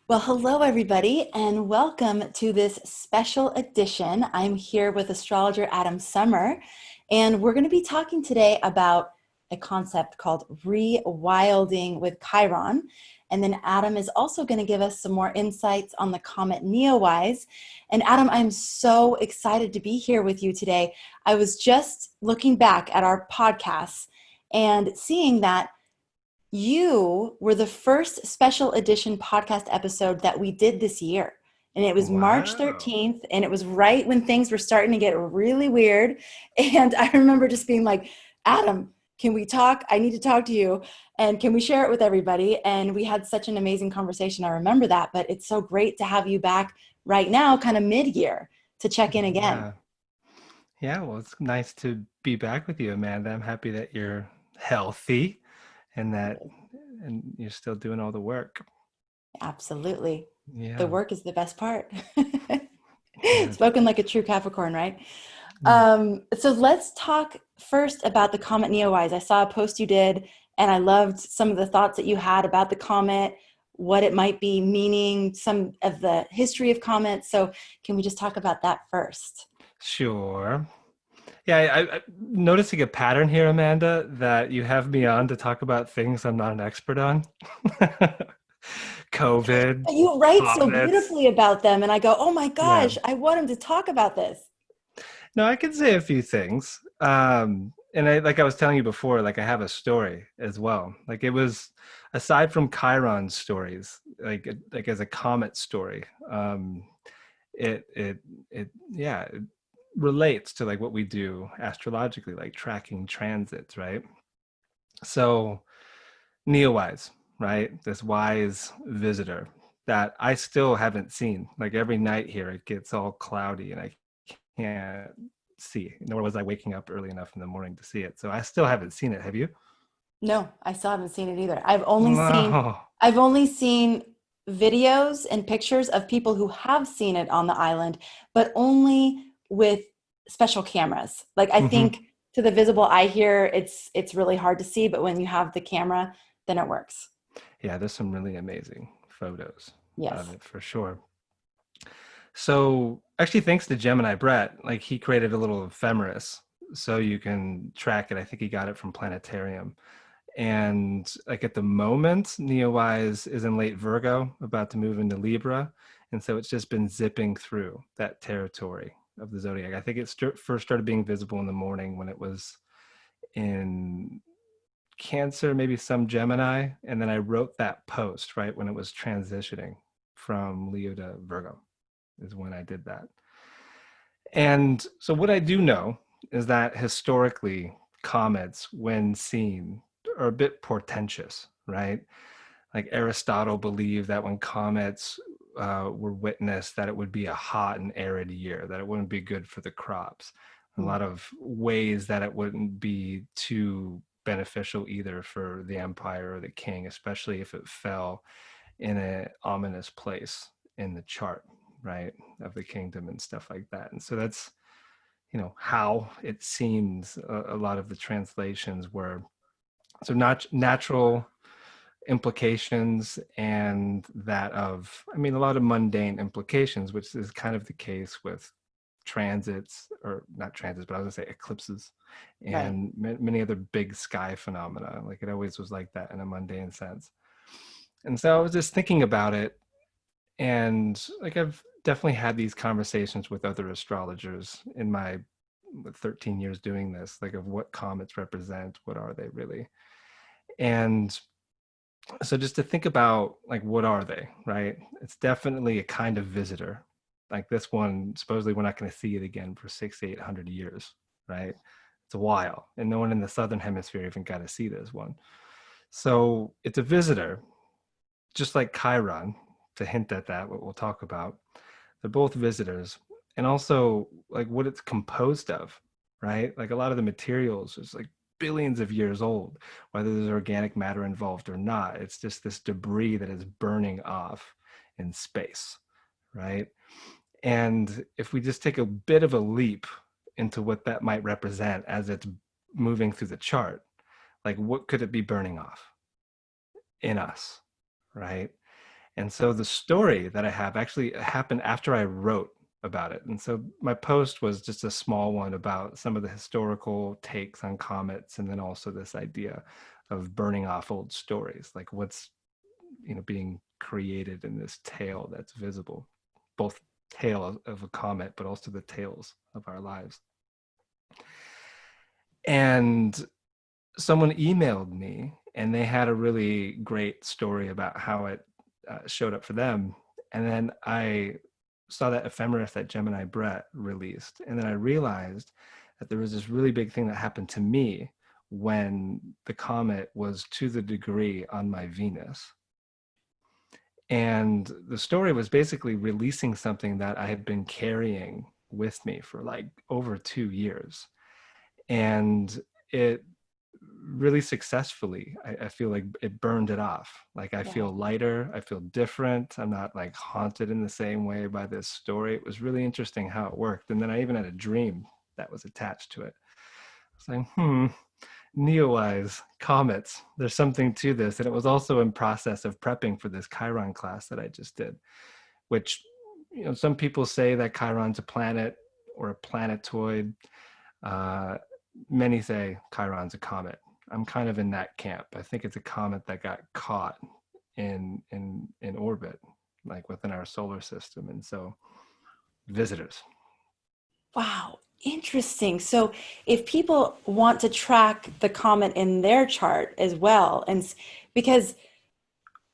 Well, hello, everybody, and welcome to this special edition. I'm here with astrologer Adam Sommer, and we're going to be talking today about a concept called rewilding with Chiron. And then Adam is also going to give us some more insights on the comet Neowise. And Adam, I'm so excited to be here with you today. I was just looking back at our podcasts and seeing that you were the first special edition podcast episode that we did this year. And it was March Wow. 13th, and it was right when things were starting to get really weird. And I remember just being like, Adam, can we talk? I need to talk to you. And can we share it with everybody? And we had such an amazing conversation. I remember that. But it's so great to have you back right now, kind of mid year, to check in again. Yeah. Yeah. Well, it's nice to be back with you, Amanda. I'm happy that you're healthy and that and you're still doing all the work. Absolutely. The Yeah. work is the best part. Yeah. Spoken like a true Capricorn, right? Mm. So let's talk first about the comet Neowise. I saw a post you did, and I loved some of the thoughts that you had about the comet, what it might be meaning, some of the history of comets. So can we just talk about that first? Sure. Yeah, I'm noticing a pattern here, Amanda, that you have me on to talk about things I'm not an expert on. COVID, But you write so comets. beautifully about them, and I go, oh my Yeah. gosh, I want him to talk about this. No, I can say a few things. And like I was telling you before, like I have a story as well. Like it was aside from Chiron's stories, like as a comet story, it it it relates to like what we do astrologically, like tracking transits, right? So Neowise, right? This wise visitor that I still haven't seen. Like every night here, it gets all cloudy and I can't see, nor was I waking up early enough in the morning to see it. So I still haven't seen it. Have you? No, I still haven't seen it either. No. I've only seen videos and pictures of people who have seen it on the island, but only with special cameras. Like I Hmm. think to the visible eye here, it's really hard to see, but when you have the camera, then it works. Yeah, there's some really amazing photos of Yes. it for sure. So actually, thanks to Gemini Brett, like he created a little ephemeris so you can track it. I think he got it from Planetarium. And like at the moment, Neowise is in late Virgo, about to move into Libra. And so it's just been zipping through that territory of the zodiac. I think it first started being visible in the morning when it was in Cancer, maybe some Gemini. And then I wrote that post right when it was transitioning from Leo to Virgo, is when I did that. And so what I do know is that historically, comets, when seen, are a bit portentous, right? Like Aristotle believed that when comets were witnessed, that it would be a hot and arid year, that it wouldn't be good for the crops. A Mm. lot of ways that it wouldn't be too beneficial either for the empire or the king, especially if it fell in an ominous place in the chart, right, of the kingdom and stuff like that. And so that's, how it seems a lot of the translations were so not natural implications and that of, I mean, a lot of mundane implications, which is kind of the case with transits, or not transits, but I was gonna say eclipses Right. and many other big sky phenomena. Like it always was like that in a mundane sense. And so I was just thinking about it, and like I've definitely had these conversations with other astrologers in my 13 years doing this, like of what comets represent, what are they really? And so just to think about like what are they, right? It's definitely a kind of visitor. Like this one, supposedly we're not going to see it again for 600 to 800 years, right? It's a while, and no one in the southern hemisphere even got to see this one. So it's a visitor, just like Chiron. To hint at that, what we'll talk about, they're both visitors, and also like what it's composed of, right? Like a lot of the materials is like billions of years old, whether there's organic matter involved or not. It's just this debris that is burning off in space, right? And if we just take a bit of a leap into what that might represent as it's moving through the chart, like what could it be burning off in us, right? And so the story that I have actually happened after I wrote about it. And so my post was just a small one about some of the historical takes on comets, and then also this idea of burning off old stories, like what's, being created in this tale that's visible, both tale of a comet, but also the tales of our lives. And someone emailed me, and they had a really great story about how it showed up for them. And then I saw that ephemeris that Gemini Brett released. And then I realized that there was this really big thing that happened to me when the comet was to the degree on my Venus. And the story was basically releasing something that I had been carrying with me for like over 2 years. And it really successfully, I feel like it burned it off. Like I feel lighter, I feel different. I'm not like haunted in the same way by this story. It was really interesting how it worked. And then I even had a dream that was attached to it. I was like, Neowise, comets, there's something to this. And it was also in process of prepping for this Chiron class that I just did, which, some people say that Chiron's a planet or a planetoid. Many say Chiron's a comet. I'm kind of in that camp. I think it's a comet that got caught in orbit, like within our solar system. And so visitors. Wow, interesting. So if people want to track the comet in their chart as well, because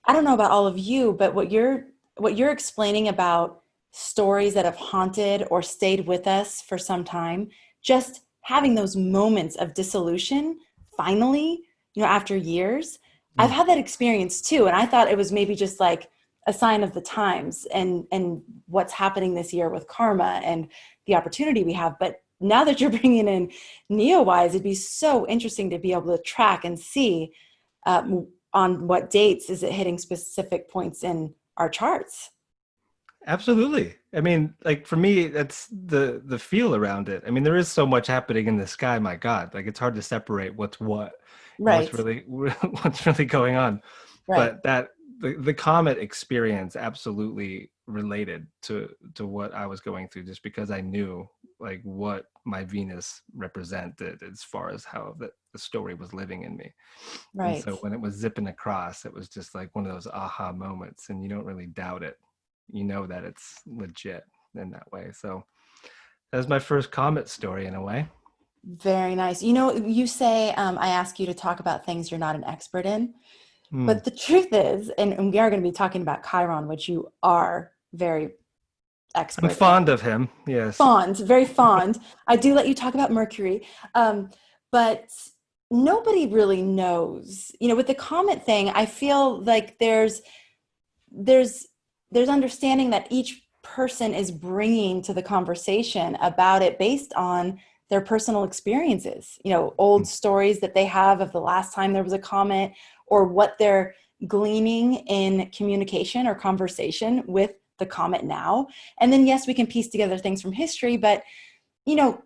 I don't know about all of you, but what you're explaining about stories that have haunted or stayed with us for some time, just having those moments of dissolution, finally, after years, I've had that experience too. And I thought it was maybe just like a sign of the times and what's happening this year with karma and the opportunity we have. But now that you're bringing in Neowise, it'd be so interesting to be able to track and see on what dates is it hitting specific points in our charts. Absolutely. I mean, like for me, that's the feel around it. I mean, there is so much happening in the sky. My God, like it's hard to separate what's what and Right, what's really going on. right. But that the comet experience absolutely related to what I was going through, just because I knew like what my Venus represented as far as how the story was living in me. And Right. so when it was zipping across, it was just like one of those aha moments, and you don't really doubt it. You know that it's legit in that way. So that was my first comet story in a way. Very nice. You say I ask you to talk about things you're not an expert in, Hmm. but the truth is, and we are going to be talking about Chiron, which you are very I'm expert fond in. of him. Yes. Fond, very fond. I do let you talk about Mercury, but nobody really knows. With the comet thing, I feel like there's understanding that each person is bringing to the conversation about it based on their personal experiences, old stories that they have of the last time there was a comet, or what they're gleaning in communication or conversation with the comet now. And then yes, we can piece together things from history, but you know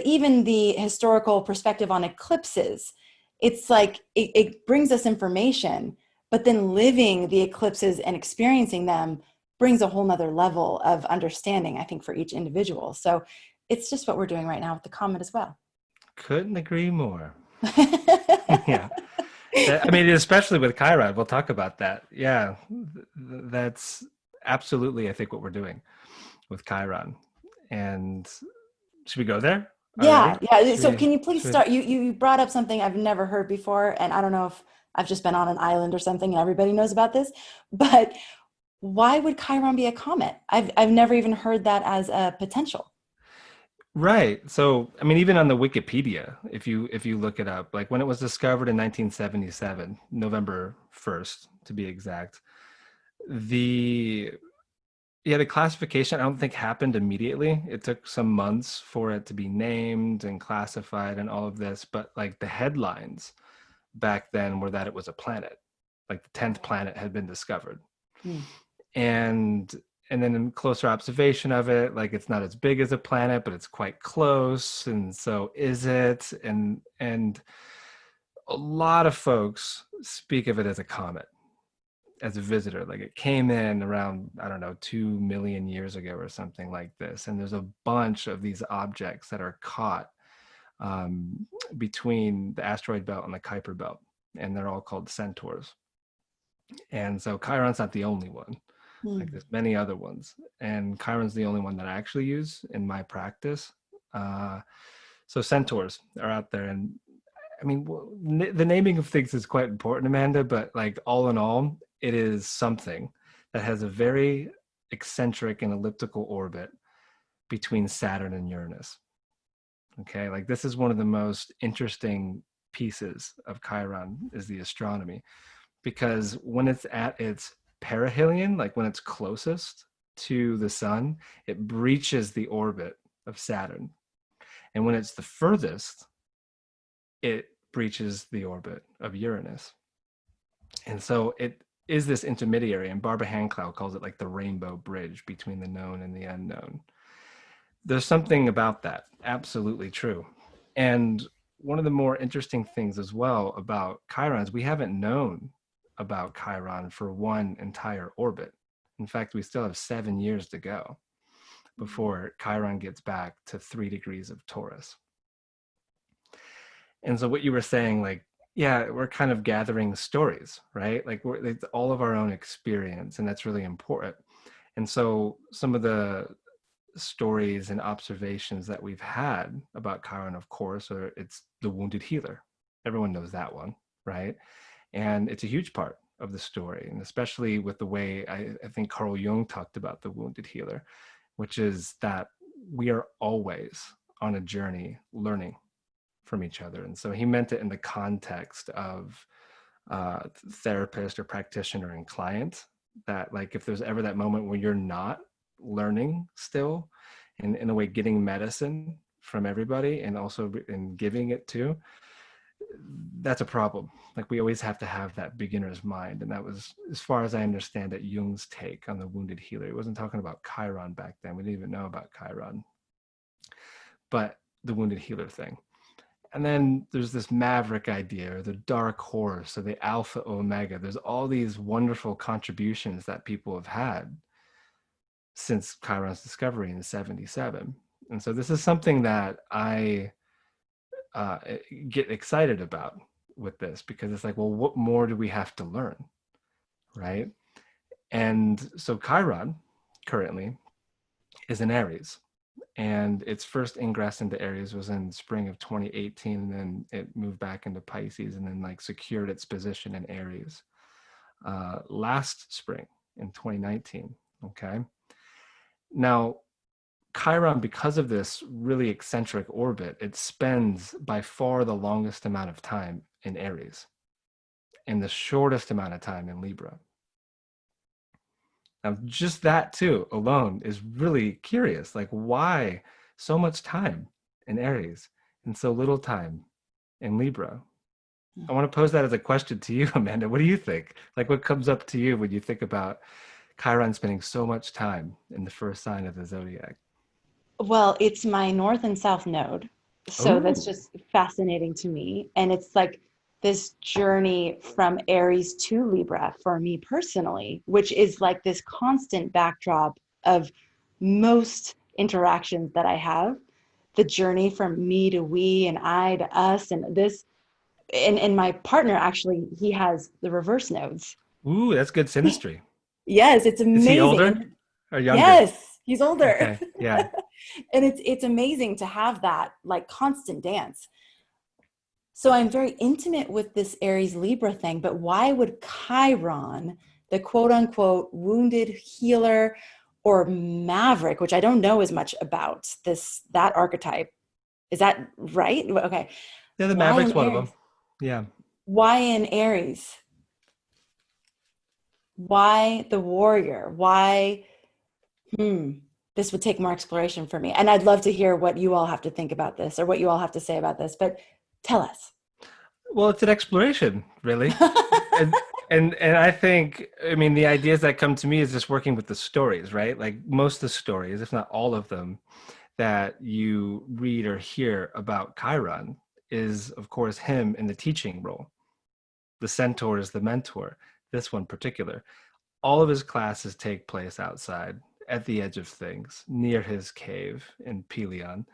even the historical perspective on eclipses, it's like it brings us information, but then living the eclipses and experiencing them brings a whole nother level of understanding, I think, for each individual. So it's just what we're doing right now with the comet as well. Couldn't agree more. Yeah. I mean, especially with Chiron, we'll talk about that. Yeah. That's absolutely, I think, what we're doing with Chiron. And should we go there already? Yeah. Should So we, can you please should we, start? You brought up something I've never heard before, and I don't know if I've just been on an island or something and everybody knows about this, but why would Chiron be a comet? I've never even heard that as a potential. Right. So, I mean, even on the Wikipedia, if you look it up, like when it was discovered in 1977, November 1st to be exact, the the classification I don't think happened immediately. It took some months for it to be named and classified and all of this, but like the headlines back then were that it was a planet. Like the 10th planet had been discovered. Hmm. and and then in closer observation of it, like it's not as big as a planet, but it's quite close. And so is it? And a lot of folks speak of it as a comet. as a visitor. Like it came in around, I don't know, 2 million years ago or something like this. And there's a bunch of these objects that are caught between the asteroid belt and the Kuiper belt, and they're all called centaurs. And so Chiron's not the only one. Like there's many other ones, and Chiron's the only one that I actually use in my practice. So centaurs are out there, and I mean, the naming of things is quite important, Amanda, but like all in all, it is something that has a very eccentric and elliptical orbit between Saturn and Uranus. Okay, like this is one of the most interesting pieces of Chiron is the astronomy, because when it's at its perihelion, like when it's closest to the sun, it breaches the orbit of Saturn. And when it's the furthest, it breaches the orbit of Uranus. And so it is this intermediary, and Barbara Handclough calls it like the rainbow bridge between the known and the unknown. There's something about that, absolutely true. And one of the more interesting things as well about Chiron is we haven't known about Chiron for one entire orbit. In fact, we still have 7 years to go before Chiron gets back to 3 degrees of Taurus. And so what you were saying, like, yeah, we're kind of gathering stories, right? Like it's all of our own experience, and that's really important. And so some of the stories and observations that we've had about Chiron, of course, are it's the wounded healer. Everyone knows that one, right? And it's a huge part of the story, and especially with the way I think Carl Jung talked about the wounded healer, which is that we are always on a journey learning from each other. And so he meant it in the context of therapist or practitioner and client, that like if there's ever that moment where you're not learning still, and in a way getting medicine from everybody and also in giving it too, that's a problem. Like we always have to have that beginner's mind. And that was, as far as I understand it, Jung's take on the wounded healer. He wasn't talking about Chiron back then. We didn't even know about Chiron, but the wounded healer thing. And then there's this maverick idea, or the dark horse, or the alpha omega. There's all these wonderful contributions that people have had since Chiron's discovery in 77. And so this is something that I get excited about with this, because it's like, well, what more do we have to learn, right? And so Chiron currently is in Aries, and its first ingress into Aries was in spring of 2018, and then it moved back into Pisces, and then like secured its position in Aries last spring in 2019. Okay, now Chiron, because of this really eccentric orbit, it spends by far the longest amount of time in Aries and the shortest amount of time in Libra. Now, just that too alone is really curious. Like, why so much time in Aries and so little time in Libra? I want to pose that as a question to you, Amanda. What do you think? Like, what comes up to you when you think about Chiron spending so much time in the first sign of the zodiac? Well, it's my north and south node. So that's just fascinating to me. And it's like this journey from Aries to Libra for me personally, which is like this constant backdrop of most interactions that I have. The journey from me to we and I to us, and this, and my partner actually, he has the reverse nodes. Ooh, that's good synastry. Yes, it's Is he older amazing. or younger? Yes, he's older. Okay, yeah. And it's amazing to have that like constant dance. So I'm very intimate with this Aries Libra thing, but why would Chiron, the quote unquote wounded healer or maverick, which I don't know as much about that archetype, is that right? Okay. Yeah, the Why Maverick's in one of Aries? them. Yeah. Why in Aries? Why the warrior? Why? This would take more exploration for me. And I'd love to hear what you all have to think about this, or what you all have to say about this, but tell us. Well, it's an exploration, really. and I think, I mean, the ideas that come to me is just working with the stories, right? Like most of the stories, if not all of them, that you read or hear about Chiron is, of course, him in the teaching role. The centaur is the mentor. this one particular, all of his classes take place outside at the edge of things, near his cave in Pelion.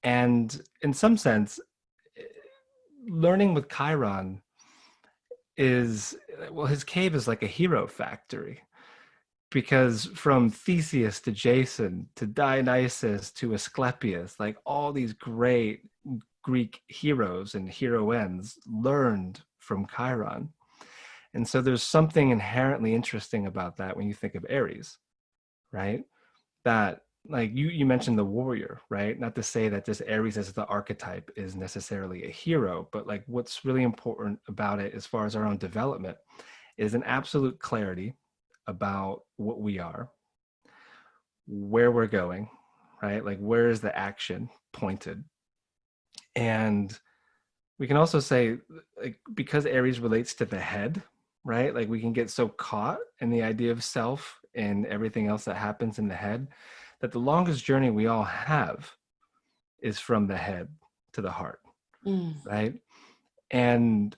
And in some sense, learning with Chiron is, well, his cave is like a hero factory, because from Theseus to Jason to Dionysus to Asclepius, like all these great Greek heroes and heroines learned from Chiron. And so there's something inherently interesting about that when you think of Aries, right? That, like you mentioned the warrior, right? Not to say that just Aries as the archetype is necessarily a hero, but like what's really important about it as far as our own development is an absolute clarity about what we are, where we're going, right? Like where is the action pointed? And we can also say, like, because Aries relates to the head, right? Like we can get so caught in the idea of self and everything else that happens in the head, that the longest journey we all have is from the head to the heart, right? And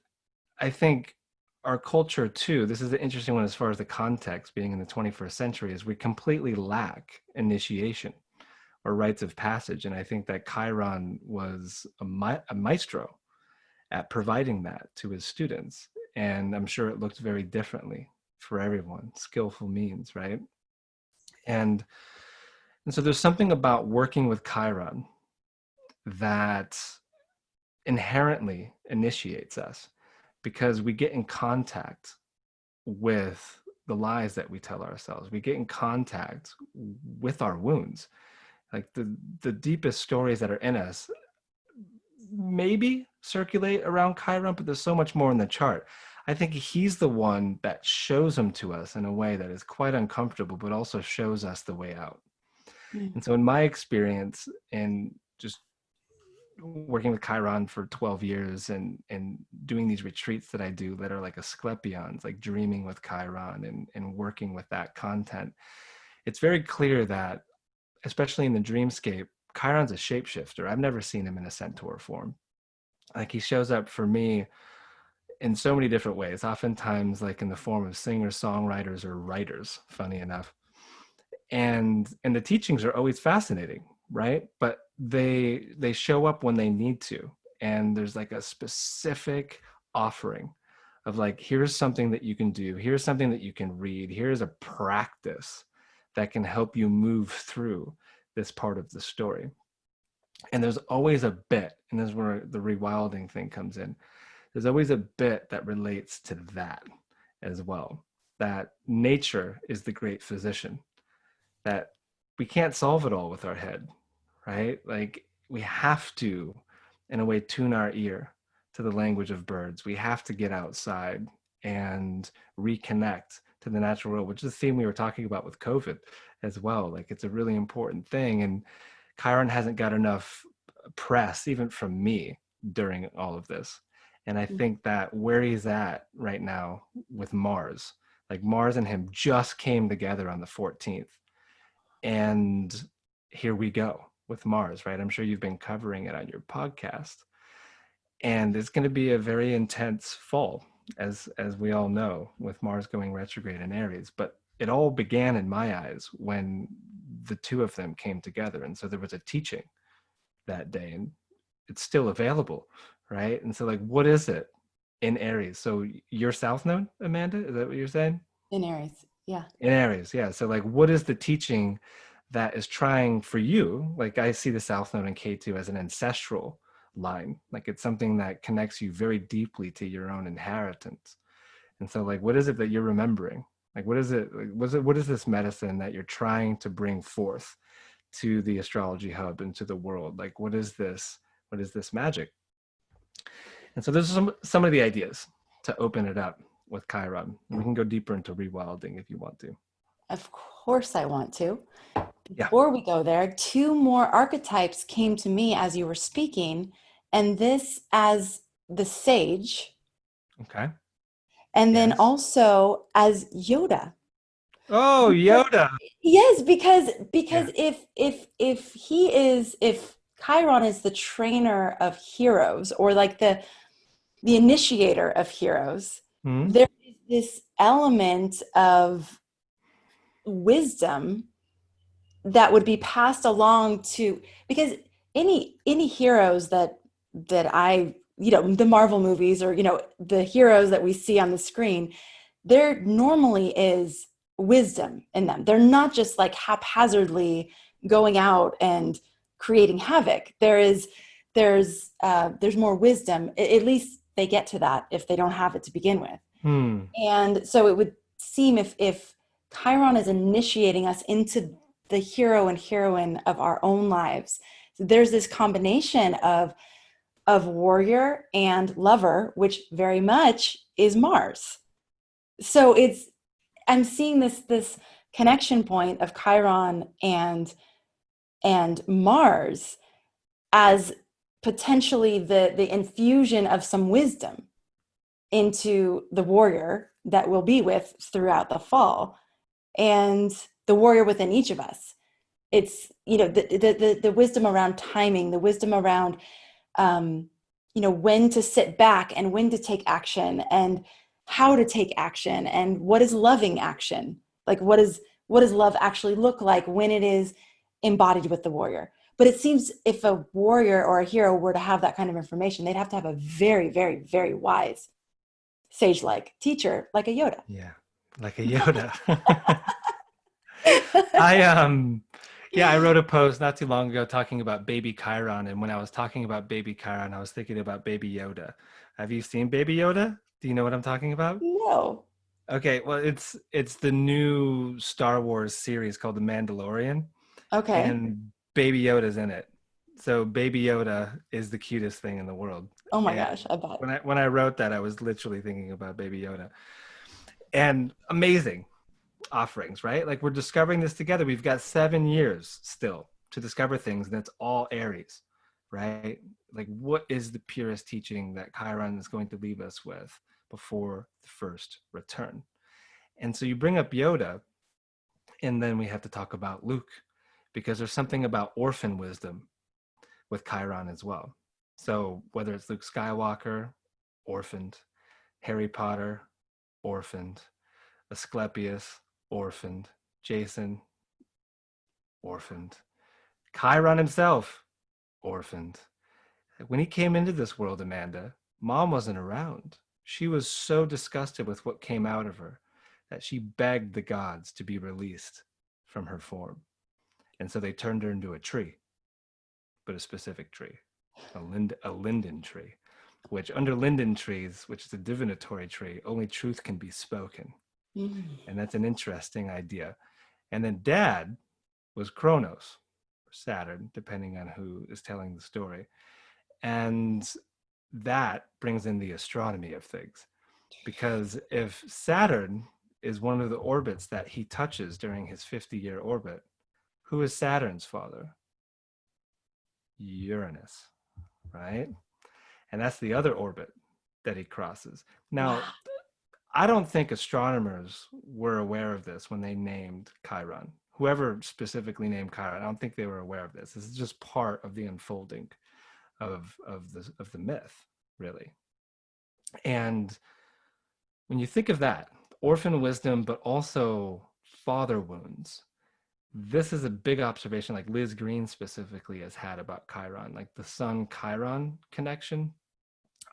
I think our culture too, this is the interesting one as far as the context being in the 21st century, is we completely lack initiation or rites of passage. And I think that Chiron was a maestro at providing that to his students. And I'm sure it looked very differently for everyone, skillful means, right? And so there's something about working with Chiron that inherently initiates us, because we get in contact with the lies that we tell ourselves. We get in contact with our wounds. Like the deepest stories that are in us maybe circulate around Chiron, but there's so much more in the chart. I think he's the one that shows them to us in a way that is quite uncomfortable, but also shows us the way out. And so in my experience, and just working with Chiron for 12 years and doing these retreats that I do that are like Asclepions, like dreaming with Chiron and working with that content, it's very clear that, especially in the dreamscape, Chiron's a shapeshifter. I've never seen him in a centaur form. Like he shows up for me in so many different ways, oftentimes like in the form of singers, songwriters, or writers, funny enough. And the teachings are always fascinating, right? But they show up when they need to. And there's like a specific offering of like, here's something that you can do. Here's something that you can read. Here's a practice that can help you move through this part of the story. And there's always a bit, and this is where the rewilding thing comes in. There's always a bit that relates to that as well, that nature is the great physician, that we can't solve it all with our head, right? Like we have to, in a way, tune our ear to the language of birds. We have to get outside and reconnect to the natural world, which is the theme we were talking about with COVID as well. Like it's a really important thing. And Chiron hasn't got enough press, even from me, during all of this. And I think that where he's at right now with Mars, like Mars and him just came together on the 14th. And here we go with Mars, right? I'm sure you've been covering it on your podcast. And it's going to be a very intense fall, as we all know, with Mars going retrograde in Aries. But it all began in my eyes when the two of them came together. And so there was a teaching that day, and it's still available, right? And so like, what is it in Aries? So you're South Node, Amanda? Is that what you're saying? In Aries, yeah. In Aries, yeah. So like, what is the teaching that is trying for you? Like I see the South Node in K2 as an ancestral line. Like it's something that connects you very deeply to your own inheritance. And so like, what is it that you're remembering? Like, what is it? What is this medicine that you're trying to bring forth to the Astrology Hub and to the world? Like, what is this? What is this magic? And so there's some of the ideas to open it up with Chiron. And we can go deeper into rewilding if you want to. Of course I want to. Yeah. Before we go there, two more archetypes came to me as you were speaking, and this as the sage. Okay. And then also as Yoda. Oh, Yoda. Yes, because Yeah. if Chiron is the trainer of heroes, or like the initiator of heroes, Hmm? there is this element of wisdom that would be passed along to, because any heroes that I, the Marvel movies, or the heroes that we see on the screen, there normally is wisdom in them. They're not just like haphazardly going out and creating havoc. There's more wisdom. At least they get to that if they don't have it to begin with. And so it would seem, if Chiron is initiating us into the hero and heroine of our own lives, there's this combination of warrior and lover, which very much is Mars. So I'm seeing this connection point of Chiron and Mars as potentially the infusion of some wisdom into the warrior that we'll be with throughout the fall, and the warrior within each of us. It's the wisdom around timing, the wisdom around when to sit back and when to take action, and how to take action, and what is loving action, like what does love actually look like when it is embodied with the warrior. But it seems if a warrior or a hero were to have that kind of information, they'd have to have a very, very, very wise sage-like teacher, like a Yoda. Yeah, like a Yoda. I wrote a post not too long ago talking about baby Chiron, and when I was talking about baby Chiron, I was thinking about baby Yoda. Have you seen baby Yoda? Do you know what I'm talking about? No. Okay, well, it's the new Star Wars series called The Mandalorian. Okay. And baby Yoda's in it. So baby Yoda is the cutest thing in the world. Oh my And gosh, I bet. when I wrote that, I was literally thinking about baby Yoda. And amazing offerings, right? Like, we're discovering this together. We've got 7 years still to discover things, and it's all Aries, right? Like, what is the purest teaching that Chiron is going to leave us with before the first return? And so you bring up Yoda, and then we have to talk about Luke, because there's something about orphan wisdom with Chiron as well. So whether it's Luke Skywalker, orphaned, Harry Potter, orphaned, Asclepius, orphaned, Jason, orphaned, Chiron himself, orphaned. When he came into this world, Amanda, Mom wasn't around. She was so disgusted with what came out of her that she begged the gods to be released from her form. And so they turned her into a tree, but a specific tree, a linden tree, which under linden trees, which is a divinatory tree, only truth can be spoken. And that's an interesting idea. And then Dad was Kronos, or Saturn, depending on who is telling the story. And that brings in the astronomy of things. Because if Saturn is one of the orbits that he touches during his 50-year orbit, who is Saturn's father? Uranus, right? And that's the other orbit that he crosses. Now, Wow. I don't think astronomers were aware of this when they named Chiron. Whoever specifically named Chiron, I don't think they were aware of this. This is just part of the unfolding of the myth, really. And when you think of that, orphan wisdom, but also father wounds, this is a big observation, like Liz Green specifically has had about Chiron, like the Sun Chiron connection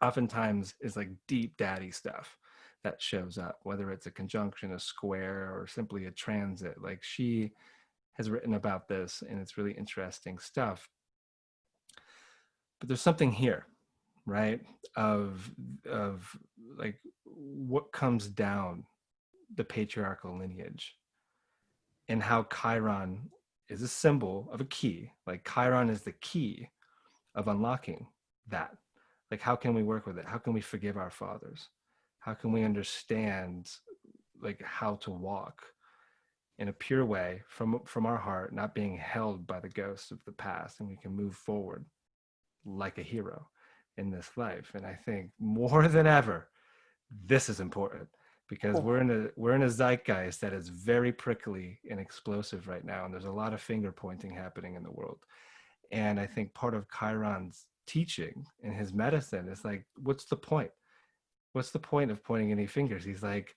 oftentimes is like deep daddy stuff that shows up, whether it's a conjunction, a square, or simply a transit. Like, she has written about this, and it's really interesting stuff. But there's something here, right, of like what comes down the patriarchal lineage, and how Chiron is a symbol of a key. Like, Chiron is the key of unlocking that. Like, how can we work with it? How can we forgive our fathers? How can we understand, like, how to walk in a pure way from our heart, not being held by the ghosts of the past, and we can move forward like a hero in this life. And I think more than ever, this is important, because we're in a zeitgeist that is very prickly and explosive right now, and there's a lot of finger pointing happening in the world. And I think part of Chiron's teaching and his medicine is like, what's the point? What's the point of pointing any fingers? He's like,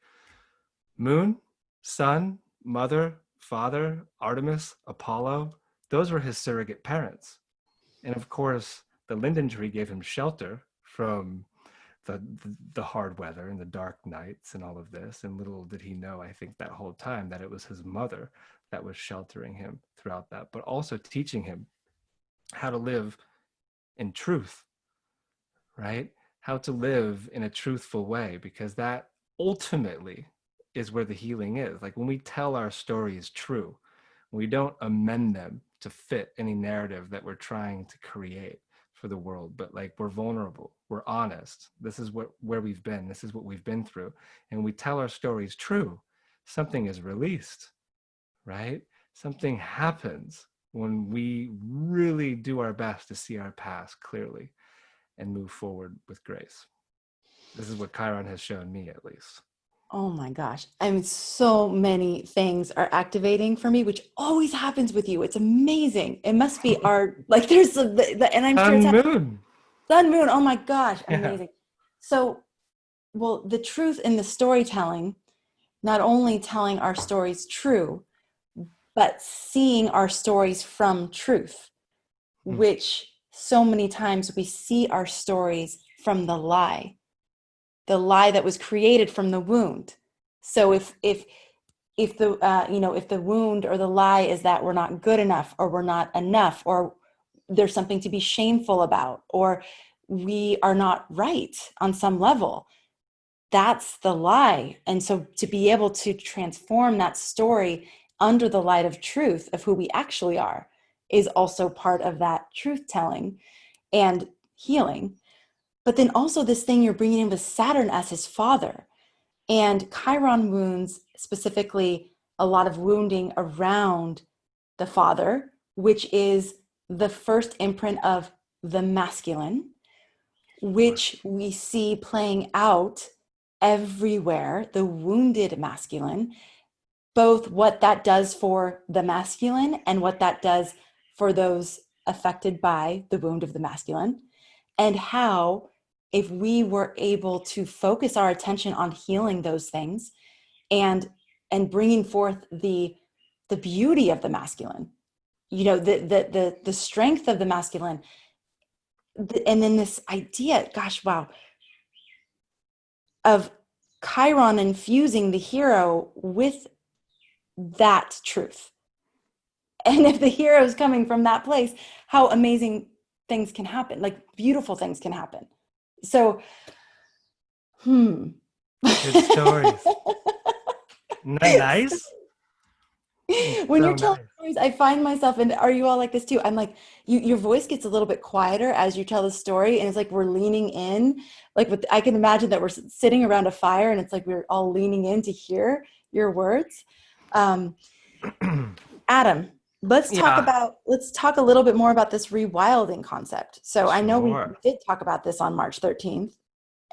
moon, sun, mother, father, Artemis, Apollo, those were his surrogate parents. And of course, the linden tree gave him shelter from the hard weather and the dark nights and all of this. And little did he know, I think, that whole time that it was his mother that was sheltering him throughout that, but also teaching him how to live in truth, right? How to live in a truthful way, because that ultimately is where the healing is. Like when we tell our stories true, we don't amend them to fit any narrative that we're trying to create for the world, but like we're vulnerable, we're honest. This is where we've been, this is what we've been through. And we tell our stories true, something is released, right? Something happens when we really do our best to see our past clearly and move forward with grace. This is what Chiron has shown me, at least. Oh my gosh. I mean, so many things are activating for me, which always happens with you. It's amazing. It must be our, like, there's and I'm sure it's Sun, moon. sun, moon. Oh my gosh. Yeah. Amazing. So, well, the truth in the storytelling, not only telling our stories true, but seeing our stories from truth, which so many times we see our stories from the lie that was created from the wound. So if the if the wound or the lie is that we're not good enough, or we're not enough, or there's something to be shameful about, or we are not right on some level, that's the lie. And so to be able to transform that story under the light of truth of who we actually are is also part of that truth telling and healing. But then also this thing you're bringing in with Saturn as his father, and Chiron wounds, specifically a lot of wounding around the father, which is the first imprint of the masculine, which we see playing out everywhere, the wounded masculine, both what that does for the masculine and what that does for those affected by the wound of the masculine, and how if we were able to focus our attention on healing those things and bringing forth the beauty of the masculine, the strength of the masculine, and then this idea, gosh, wow, of Chiron infusing the hero with that truth. And if the hero is coming from that place, how amazing things can happen, like beautiful things can happen. So, Good stories. Nice. When So you're telling nice. stories, I find myself, and are you all like this too? I'm like, your voice gets a little bit quieter as you tell the story, and it's like we're leaning in. Like I can imagine that we're sitting around a fire, and it's like we're all leaning in to hear your words. Adam, let's talk Yeah. a little bit more about this rewilding concept. So I know we Sure. did talk about this on March 13th,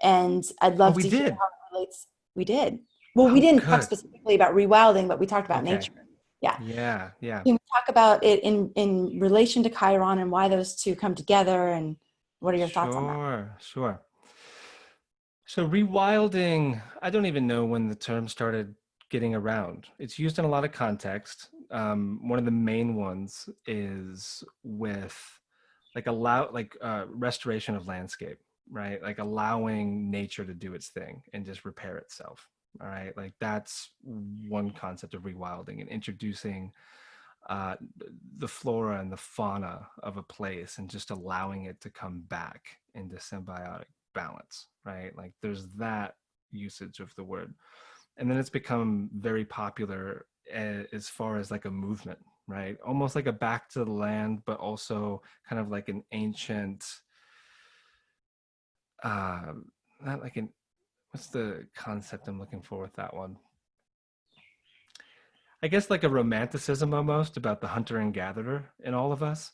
and I'd Oh, love we to hear did. how it relates. We did. Well, we Oh, didn't talk good. specifically about rewilding, but we talked about Okay. nature. Yeah. Yeah. Yeah. Can we talk about it in relation to Chiron and why those two come together, and what are your thoughts on that? Sure. Sure. So rewilding, I don't even know when the term started getting around. It's used in a lot of context. One of the main ones is with restoration of landscape, right? Like allowing nature to do its thing and just repair itself. All right, like that's one concept of rewilding, and introducing uh, the flora and the fauna of a place and just allowing it to come back into symbiotic balance, right? Like there's that usage of the word. And then it's become very popular as far as like a movement, right? Almost like a back to the land, but also kind of like an ancient, not like an, what's the concept I'm looking for with that one? I guess like a romanticism almost about the hunter and gatherer in all of us.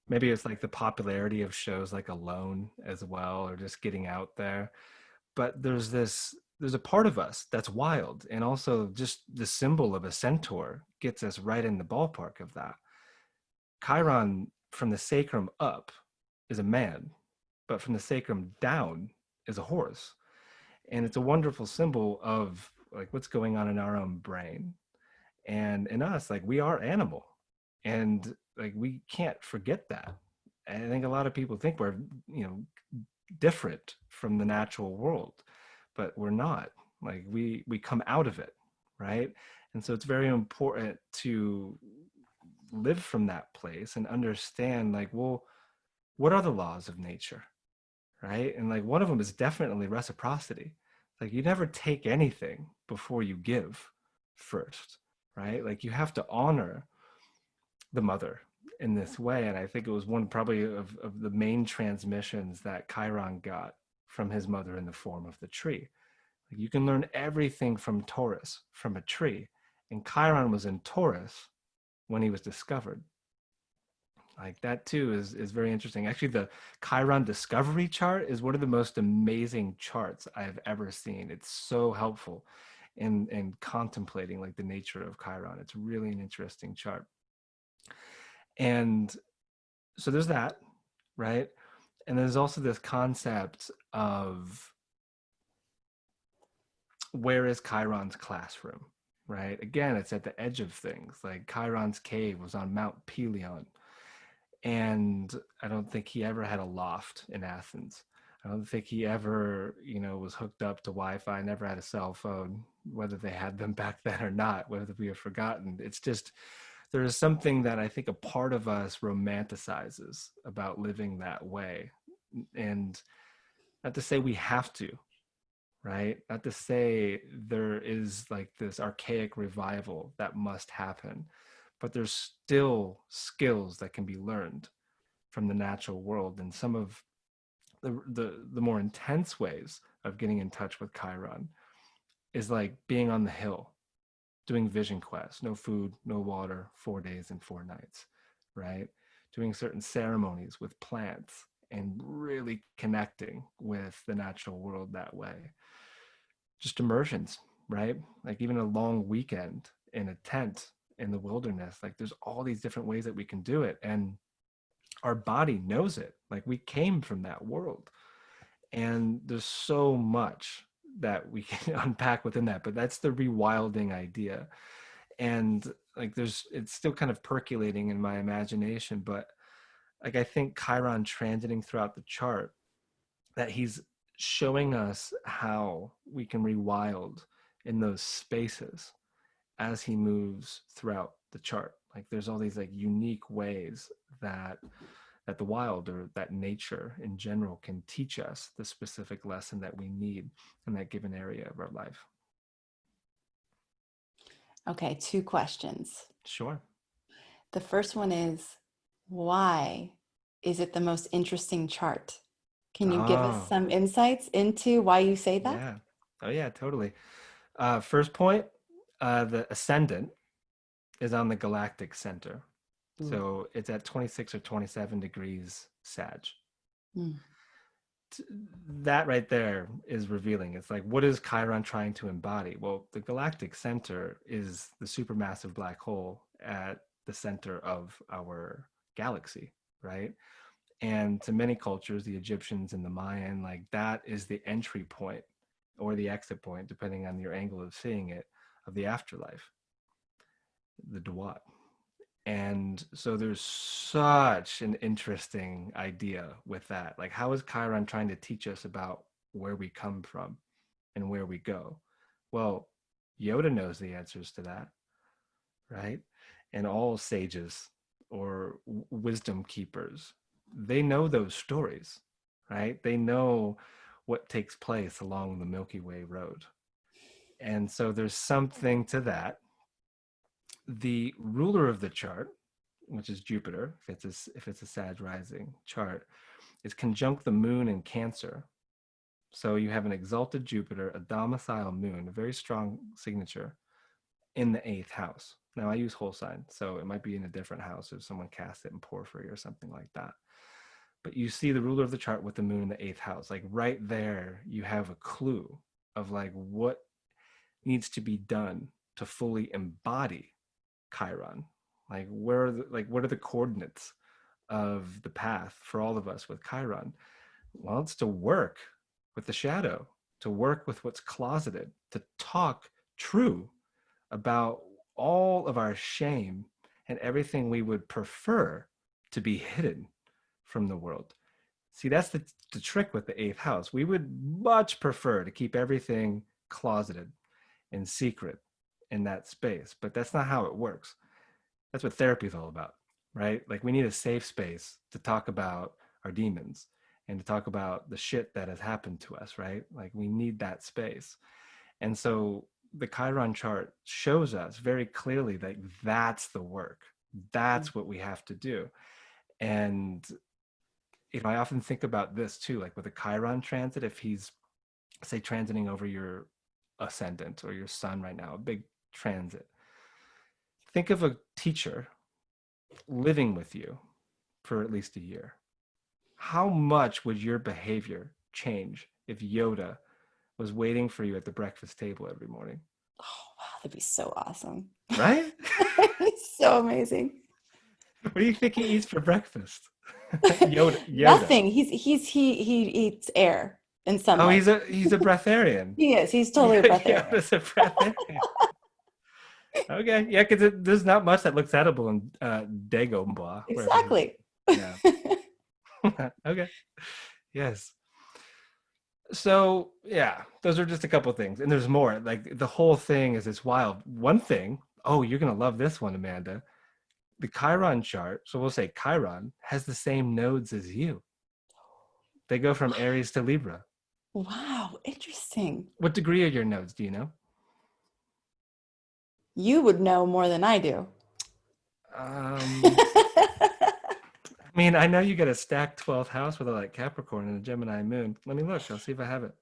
Maybe it's like the popularity of shows like Alone as well, or just getting out there. But there's a part of us that's wild, and also just the symbol of a centaur gets us right in the ballpark of that. Chiron from the sacrum up is a man, but from the sacrum down is a horse. And it's a wonderful symbol of like what's going on in our own brain. And in us, like we are animal. And like we can't forget that. And I think a lot of people think we're, you know, different from the natural world, but we're not. Like we come out of it, right? And so it's very important to live from that place and understand like, well, what are the laws of nature, right? And like one of them is definitely reciprocity. Like you never take anything before you give first, right? Like you have to honor the mother in this way. And I think it was one probably of the main transmissions that Chiron got from his mother in the form of the tree. Like you can learn everything from Taurus, from a tree. And Chiron was in Taurus when he was discovered. Like that too is very interesting. Actually, the Chiron discovery chart is one of the most amazing charts I've ever seen. It's so helpful in contemplating like the nature of Chiron. It's really an interesting chart. And so there's that, right? And there's also this concept of where is Chiron's classroom, right? Again, it's at the edge of things. Like Chiron's cave was on Mount Pelion. And I don't think he ever had a loft in Athens. I don't think he ever, you know, was hooked up to Wi-Fi, never had a cell phone, whether they had them back then or not, whether we have forgotten. It's just, there is something that I think a part of us romanticizes about living that way. And not to say we have to, right? Not to say there is like this archaic revival that must happen, but there's still skills that can be learned from the natural world. And some of the more intense ways of getting in touch with Chiron is like being on the hill, doing vision quests, no food, no water, 4 days and 4 nights, right? Doing certain ceremonies with plants and really connecting with the natural world that way. Just immersions, right? Like even a long weekend in a tent in the wilderness, like there's all these different ways that we can do it. And our body knows it. Like we came from that world. And there's so much that we can unpack within that, but that's the rewilding idea. And like it's still kind of percolating in my imagination, but like I think Chiron transiting throughout the chart, that he's showing us how we can rewild in those spaces as he moves throughout the chart. Like there's all these like unique ways that the wild or that nature in general can teach us the specific lesson that we need in that given area of our life. Okay, 2 questions. Sure. The first one is, why is it the most interesting chart? Can you give us Oh, some insights into why you say that? yeah. Oh, yeah, totally. First point, the ascendant is on the galactic center. Ooh. So it's at 26 or 27 degrees Sag. Mm. That right there is revealing. It's like, what is Chiron trying to embody? Well, the galactic center is the supermassive black hole at the center of our galaxy, right? And to many cultures, the Egyptians and the Mayan, like that is the entry point or the exit point, depending on your angle of seeing it, of the afterlife, the Duat. And so there's such an interesting idea with that. Like, how is Chiron trying to teach us about where we come from and where we go? Well, Yoda knows the answers to that, right? And all sages or wisdom keepers, they know those stories, right? They know what takes place along the Milky Way road. And so there's something to that. The ruler of the chart, which is Jupiter, if it's a Sag rising chart, is conjunct the moon in Cancer. So you have an exalted Jupiter, a domicile moon, a very strong signature in the 8th house. Now I use whole sign, so it might be in a different house if someone casts it in Porphyry or something like that. But you see the ruler of the chart with the moon in the 8th house. Like right there, you have a clue of like what needs to be done to fully embody Chiron. Like what are the coordinates of the path for all of us with Chiron? Well, it's to work with the shadow, to work with what's closeted, to talk true about all of our shame and everything we would prefer to be hidden from the world. See, that's the trick with the eighth house. We would much prefer to keep everything closeted and secret in that space, but that's not how it works. That's what therapy is all about, right? Like, we need a safe space to talk about our demons and to talk about the shit that has happened to us, right? Like, we need that space. And so the Chiron chart shows us very clearly that that's the work. That's what we have to do. And, you know, I often think about this too, like with a Chiron transit, if he's, say, transiting over your ascendant or your sun right now, a big transit. Think of a teacher living with you for at least a year. How much would your behavior change if Yoda was waiting for you at the breakfast table every morning? Oh, wow, that'd be so awesome. Right? It's so amazing. What do you think he eats for breakfast? Yoda. Nothing. He eats air and Oh, sunlight. he's a breatharian. He is. He's totally a breatharian. Yoda's a breatharian. Okay, yeah, because there's not much that looks edible in Dagobah. Exactly. Yeah. Okay. Yes. So yeah, those are just a couple things, and there's more. Like, the whole thing is this wild. One thing. Oh, you're gonna love this one, Amanda. The Chiron chart. So we'll say Chiron has the same nodes as you. They go from Aries to Libra. Wow, interesting. What degree are your nodes? Do you know? You would know more than I do. I mean, I know you got a stacked 12th house with a like Capricorn and a Gemini moon. Let me look. I'll see if I have it.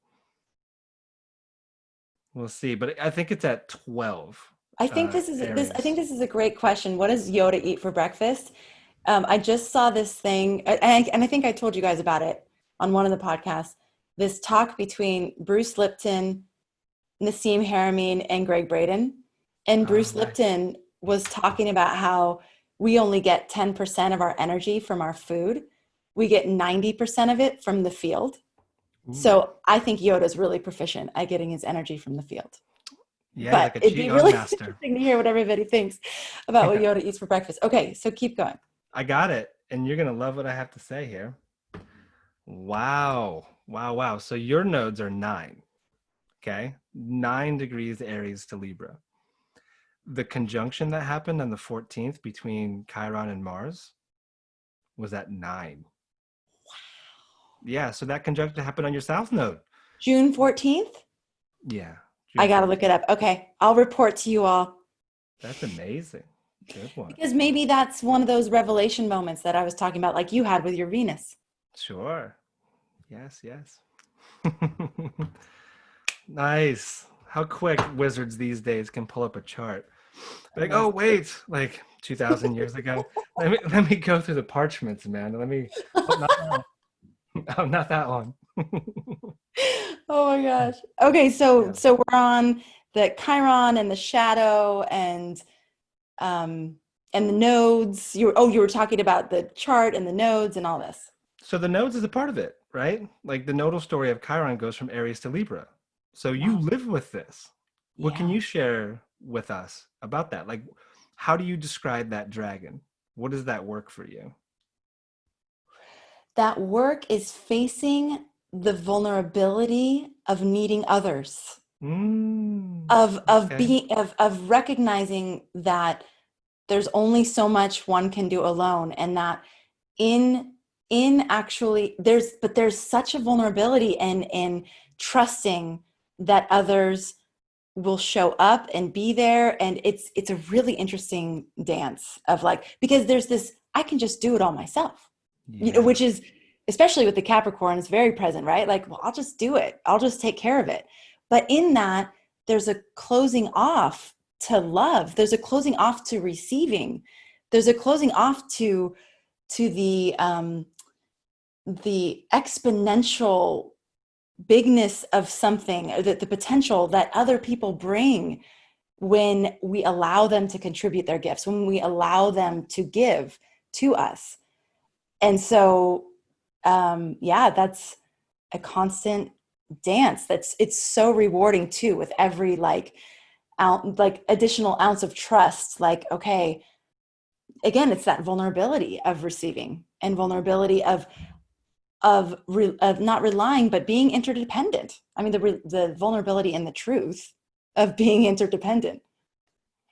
We'll see, but I think it's at 12. I think this is Aries. I think this is a great question. What does Yoda eat for breakfast? I just saw this thing, and I think I told you guys about it on one of the podcasts. This talk between Bruce Lipton, Nassim Haramein, and Greg Braden. And Bruce Lipton was talking about how we only get 10% of our energy from our food. We get 90% of it from the field. Ooh. So I think Yoda's really proficient at getting his energy from the field. Yeah, but like a it'd be really master. interesting to hear what everybody thinks about what Yoda eats for breakfast. Okay, so keep going. I got it. And you're going to love what I have to say here. Wow. So your nodes are 9. Okay. 9 degrees Aries to Libra. The conjunction that happened on the 14th between Chiron and Mars was at 9. Wow. Yeah. So that conjunction happened on your South node. June 14th? Yeah. I got to look it up. Okay. I'll report to you all. That's amazing. Good one. Because maybe that's one of those revelation moments that I was talking about, like you had with your Venus. Sure. Yes. Nice. How quick wizards these days can pull up a chart. Like, oh wait, like 2,000 years ago. Let me go through the parchments, man. Let me. Not that one. Oh my gosh. Okay, so we're on the Chiron and the shadow and the nodes. You were talking about the chart and the nodes and all this. So the nodes is a part of it, right? Like, the nodal story of Chiron goes from Aries to Libra. So you live with this. What can you share with us about that? Like, how do you describe that dragon? What does that work for you? That work is facing the vulnerability of needing others, of recognizing that there's only so much one can do alone, and that in actually there's such a vulnerability in trusting that others will show up and be there. And it's a really interesting dance of like, because there's this, I can just do it all myself, which is, especially with the Capricorn, is very present, right? Like, well, I'll just do it. I'll just take care of it. But in that, there's a closing off to love. There's a closing off to receiving. There's a closing off to the exponential bigness of something, or the potential that other people bring when we allow them to contribute their gifts, when we allow them to give to us. And so, that's a constant dance it's so rewarding too, with every like additional ounce of trust. Like, okay, again, it's that vulnerability of receiving and vulnerability of not relying, but being interdependent. I mean, the vulnerability and the truth of being interdependent.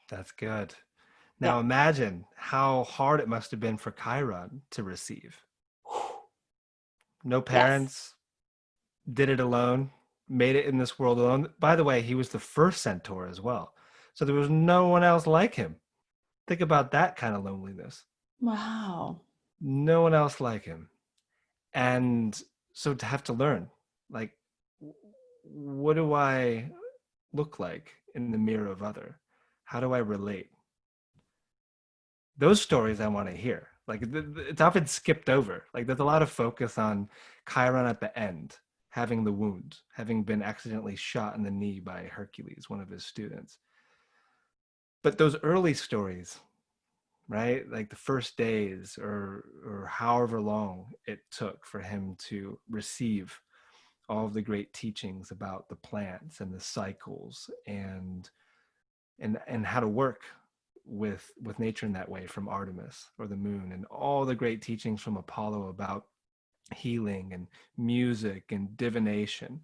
That's good. Yeah. Now imagine how hard it must have been for Chiron to receive. No Yes. parents, did it alone, made it in this world alone. By the way, he was the first centaur as well. So there was no one else like him. Think about that kind of loneliness. Wow. No one else like him. And so to have to learn, like, what do I look like in the mirror of other? How do I relate? Those stories I want to hear. Like, it's often skipped over. Like, there's a lot of focus on Chiron at the end, having the wound, having been accidentally shot in the knee by Hercules, one of his students. But those early stories, right? Like the first days or however long it took for him to receive all of the great teachings about the plants and the cycles and how to work with nature in that way, from Artemis or the moon, and all the great teachings from Apollo about healing and music and divination.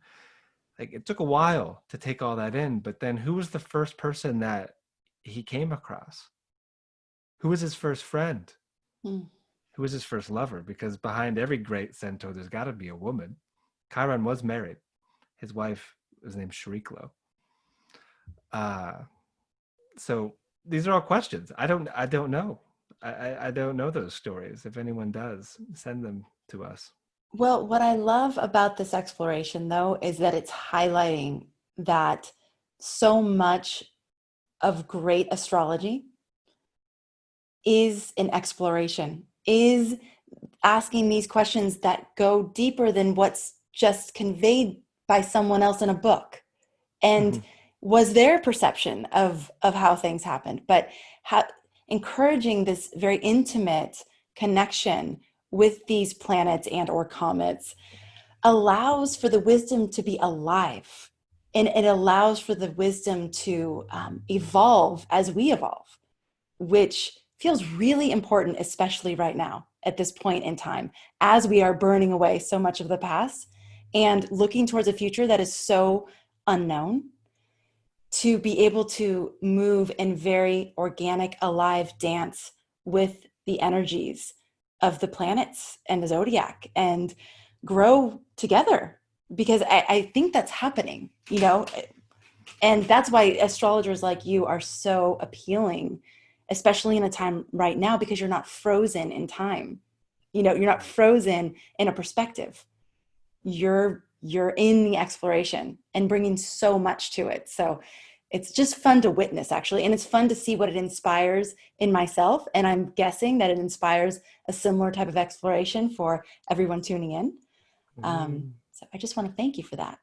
Like, it took a while to take all that in, but then who was the first person that he came across? Who was his first friend? Hmm. Who was his first lover? Because behind every great centaur, there's got to be a woman. Chiron was married. His wife was named Shriklo. Uh, so these are all questions. I don't know. I don't know those stories. If anyone does, send them to us. Well, what I love about this exploration, though, is that it's highlighting that so much of great astrology is an exploration, is asking these questions that go deeper than what's just conveyed by someone else in a book. And Mhm. was their perception of how things happened, but encouraging this very intimate connection with these planets and or comets allows for the wisdom to be alive, and it allows for the wisdom to evolve as we evolve, which feels really important, especially right now at this point in time, as we are burning away so much of the past and looking towards a future that is so unknown. To be able to move in very organic, alive dance with the energies of the planets and the zodiac and grow together, because I think that's happening, and that's why astrologers like you are so appealing, especially in a time right now, because you're not frozen in time. You're not frozen in a perspective. You're in the exploration and bringing so much to it. So it's just fun to witness, actually, and it's fun to see what it inspires in myself, and I'm guessing that it inspires a similar type of exploration for everyone tuning in. Mm. So I just want to thank you for that.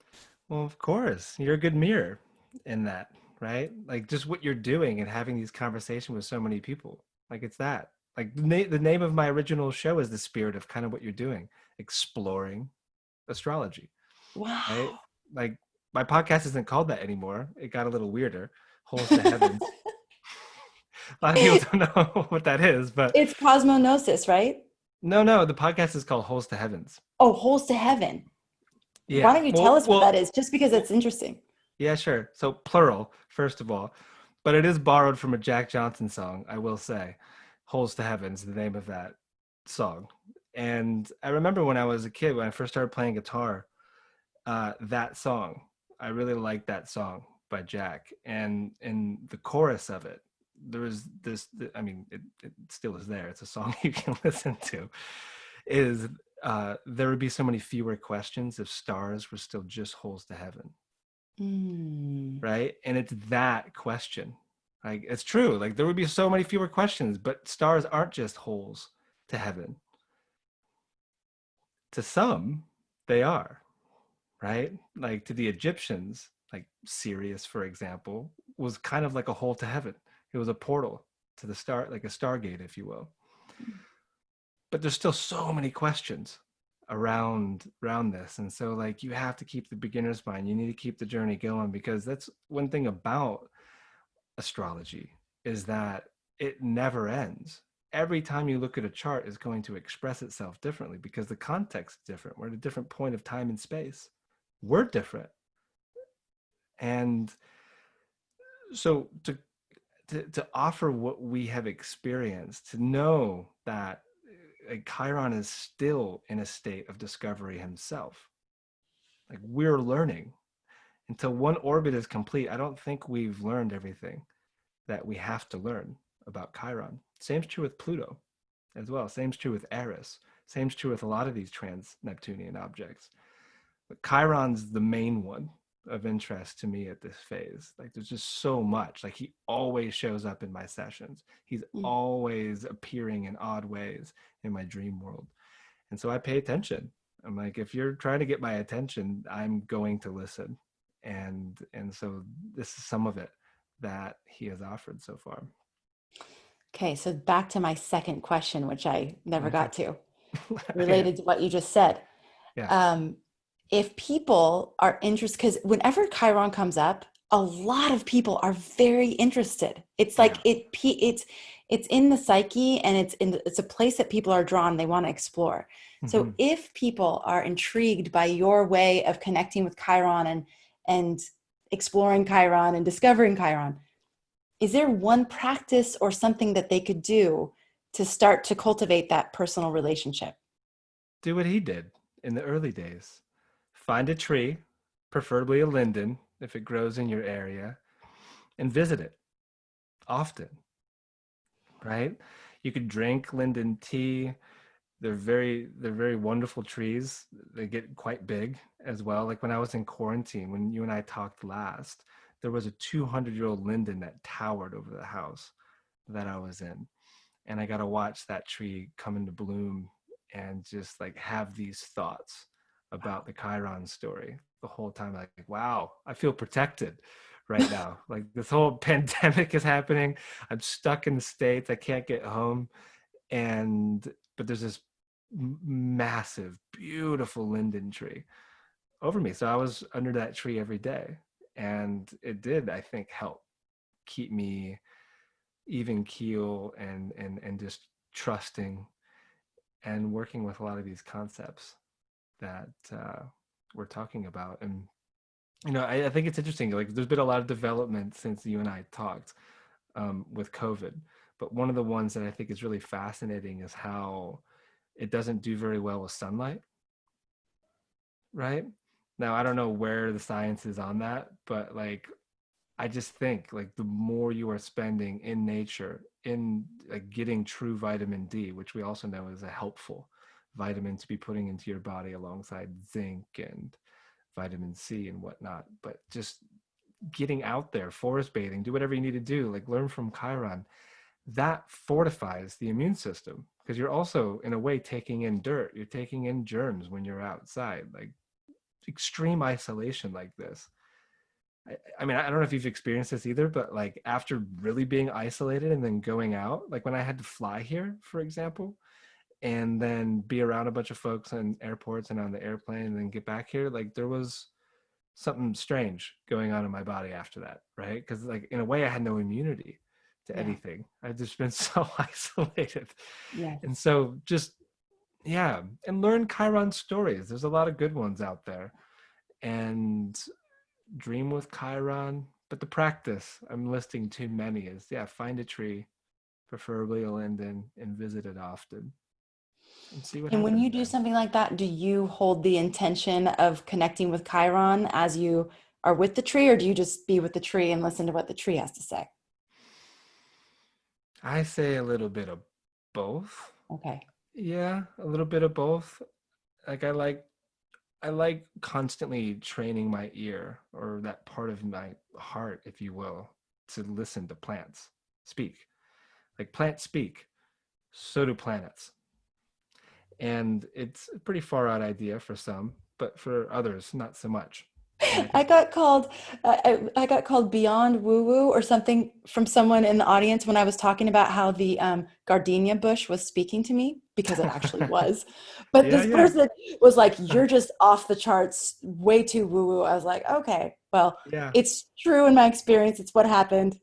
Well, of course, you're a good mirror in that, right? Like, just what you're doing and having these conversations with so many people. Like, it's that. Like, the name of my original show is the spirit of kind of what you're doing, exploring astrology, right? Wow. Like, my podcast isn't called that anymore. It got a little weirder. Holes to Heavens. A lot of people don't know what that is, but It's cosmonosis, right? no, the podcast is called Holes to Heavens. Oh, holes to heaven. Why Yeah. don't you tell Well, us what that well, is? Just because well, it's interesting. yeah, sure. So plural, first of all, but it is borrowed from a Jack Johnson song, I will say. Holes to Heavens, the name of that song. And I remember when I was a kid, when I first started playing guitar, that song, I really liked that song by Jack. And in the chorus of it, there was this, I mean, it still is there. It's a song you can listen to, is there would be so many fewer questions if stars were still just holes to heaven. Mm. Right? And it's that question. Like, it's true. Like, there would be so many fewer questions, but stars aren't just holes to heaven. To some, they are, right? Like, to the Egyptians, like Sirius, for example, was kind of like a hole to heaven. It was a portal to the star, like a stargate, if you will. But there's still so many questions around this. And so like you have to keep the beginner's mind. You need to keep the journey going, because that's one thing about astrology, is that it never ends. Every time you look at a chart is going to express itself differently, because the context is different. We're at a different point of time and space. We're different. And so to offer what we have experienced, to know that Chiron is still in a state of discovery himself. Like, we're learning. Until one orbit is complete, I don't think we've learned everything that we have to learn about Chiron. Same's true with Pluto as well. Same's true with Eris. Same's true with a lot of these trans-Neptunian objects. But Chiron's the main one of interest to me at this phase. Like, there's just so much. Like, he always shows up in my sessions. He's always appearing in odd ways in my dream world. And so I pay attention. I'm like, if you're trying to get my attention, I'm going to listen. And so this is some of it that he has offered so far. Okay, so back to my second question, which I never got to, Yeah. related to what you just said. Yeah. If people are interested, because whenever Chiron comes up, a lot of people are very interested. It's like it's in the psyche, and it's a place that people are drawn. They want to explore. So if people are intrigued by your way of connecting with Chiron and exploring Chiron and discovering Chiron, is there one practice or something that they could do to start to cultivate that personal relationship? Do what he did in the early days. Find a tree, preferably a linden if it grows in your area, and visit it often, right? You could drink linden tea. They're very wonderful trees. They get quite big as well. Like, when I was in quarantine, when you and I talked last, there was a 200-year-old linden that towered over the house that I was in. And I got to watch that tree come into bloom and just like have these thoughts about the Chiron story the whole time. Like, wow, I feel protected right now. Like, this whole pandemic is happening. I'm stuck in the States. I can't get home. But there's this massive, beautiful linden tree over me. So I was under that tree every day. And it did, I think, help keep me even keel and just trusting and working with a lot of these concepts that we're talking about. And I think it's interesting. Like, there's been a lot of development since you and I talked with COVID, but one of the ones that I think is really fascinating is how it doesn't do very well with sunlight. Right now, I don't know where the science is on that, but like, I just think like the more you are spending in nature, in like getting true vitamin D, which we also know is a helpful vitamin to be putting into your body alongside zinc and vitamin C and whatnot, but just getting out there, forest bathing, do whatever you need to do, like learn from Chiron, that fortifies the immune system, because you're also in a way taking in dirt, you're taking in germs when you're outside. Like, extreme isolation like this, I mean, I don't know if you've experienced this either, but like, after really being isolated and then going out, like when I had to fly here, for example, and then be around a bunch of folks in airports and on the airplane and then get back here, like there was something strange going on in my body after that, right? Because like, in a way, I had no immunity to anything. I've just been so isolated. Yes. And so just, yeah, and learn Chiron stories. There's a lot of good ones out there. And dream with Chiron. But the practice, I'm listing too many, is find a tree, preferably a linden, and visit it often and see what And when happens you do there. something like that, do you hold the intention of connecting with Chiron as you are with the tree, or do you just be with the tree and listen to what the tree has to say? I say a little bit of both. Okay. Yeah, a little bit of both. Like, I like constantly training my ear, or that part of my heart, if you will, to listen to plants speak. Like, plants speak, so do planets. And it's a pretty far out idea for some, but for others, not so much. I got called I got called beyond woo woo or something from someone in the audience when I was talking about how the gardenia bush was speaking to me, because it actually was. But Yeah, this yeah. person was like, "You're just off the charts, way too woo woo." I was like, "Okay, well, Yeah. it's true in my experience. It's what happened."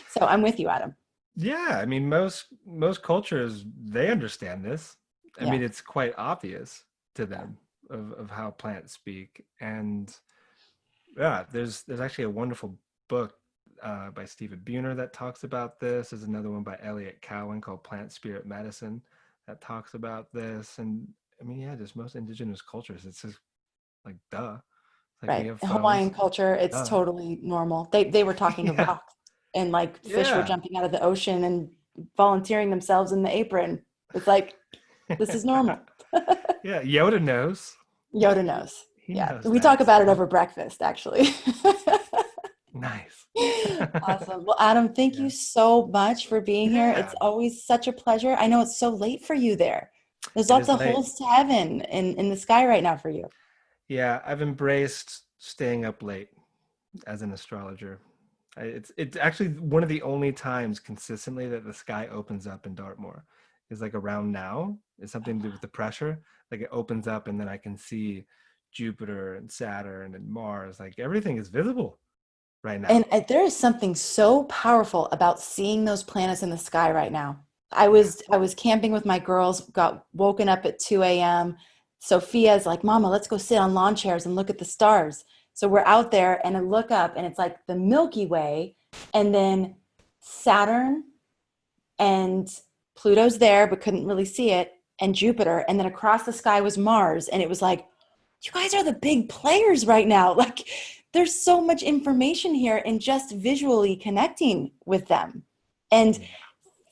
So I'm with you, Adam. Yeah, I mean most cultures they understand this. I Yeah, mean it's quite obvious to them of how plants speak. And yeah, there's actually a wonderful book by Stephen Buhner that talks about this. There's another one by Elliot Cowan called Plant Spirit Medicine that talks about this. And I mean, yeah, just most indigenous cultures, it's just like duh. Like we right. have In Hawaiian phones. culture, it's Duh. totally normal. They were talking to Yeah. rocks, and like fish were Yeah. jumping out of the ocean and volunteering themselves in the apron. It's like, this is normal. Yeah, Yoda knows. Yoda knows. He Yeah. knows We that talk about it stuff. over breakfast, actually. Nice. Awesome. Well, Adam, thank you Yeah. so much for being here. It's Yeah. always such a pleasure. I know it's so late for you there. There's It lots is of late. holes to heaven in the sky right now for you. Yeah, I've embraced staying up late as an astrologer. It's actually one of the only times consistently that the sky opens up in Dartmoor. Is like around now. It's something to do with the pressure. Like it opens up and then I can see Jupiter and Saturn and Mars. Like everything is visible right now. And there is something so powerful about seeing those planets in the sky right now. I Yeah. was I was camping with my girls, got woken up at 2 a.m. Sophia's like, "Mama, let's go sit on lawn chairs and look at the stars." So we're out there and I look up and it's like the Milky Way, and then Saturn and Pluto's there but couldn't really see it, and Jupiter, and then across the sky was Mars, and it was like, you guys are the big players right now. Like, there's so much information here and just visually connecting with them and Yeah.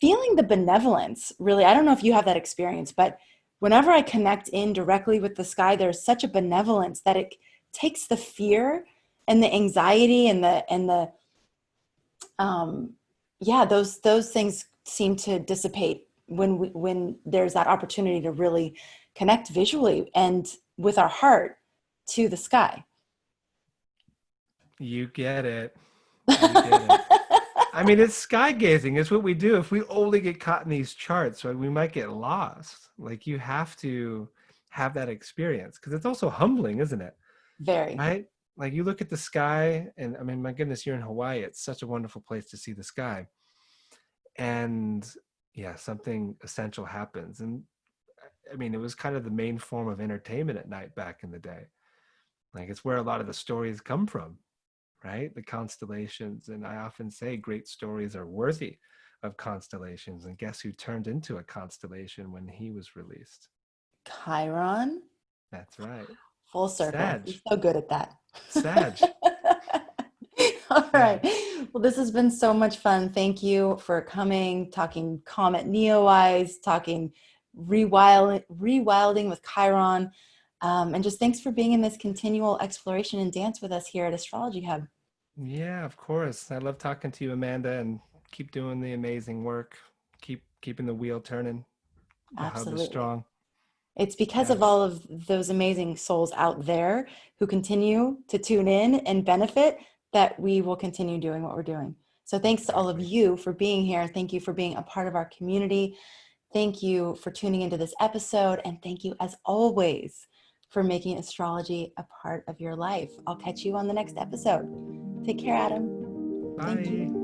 feeling the benevolence. Really, I don't know if you have that experience, but whenever I connect in directly with the sky, there's such a benevolence that it takes the fear and the anxiety and the um yeah, those things seem to dissipate when there's that opportunity to really connect visually and with our heart to the sky. You get it. You get it. I mean, it's sky gazing. It's what we do. If we only get caught in these charts, right, we might get lost. Like you have to have that experience because it's also humbling, isn't it? Very. Right? Like you look at the sky, and I mean, my goodness, you're in Hawaii. It's such a wonderful place to see the sky. And yeah, something essential happens. And I mean, it was kind of the main form of entertainment at night back in the day. Like it's where a lot of the stories come from, right? The constellations. And I often say great stories are worthy of constellations. And guess who turned into a constellation when he was released? Chiron, That's right. full circle. Sag. You're so good at that. Sag. All right. Sag. Well, this has been so much fun. Thank you for coming, talking Comet Neowise, talking rewilding with Chiron. And just thanks for being in this continual exploration and dance with us here at Astrology Hub. Yeah, of course. I love talking to you, Amanda, and keep doing the amazing work. Keep keeping the wheel turning. The hub is Absolutely. strong. It's because Yeah, of all of those amazing souls out there who continue to tune in and benefit that we will continue doing what we're doing. So thanks to all of exactly. you for being here. Thank you for being a part of our community. Thank you for tuning into this episode. And thank you, as always, for making astrology a part of your life. I'll catch you on the next episode. Take care, Adam. Thank Bye. you.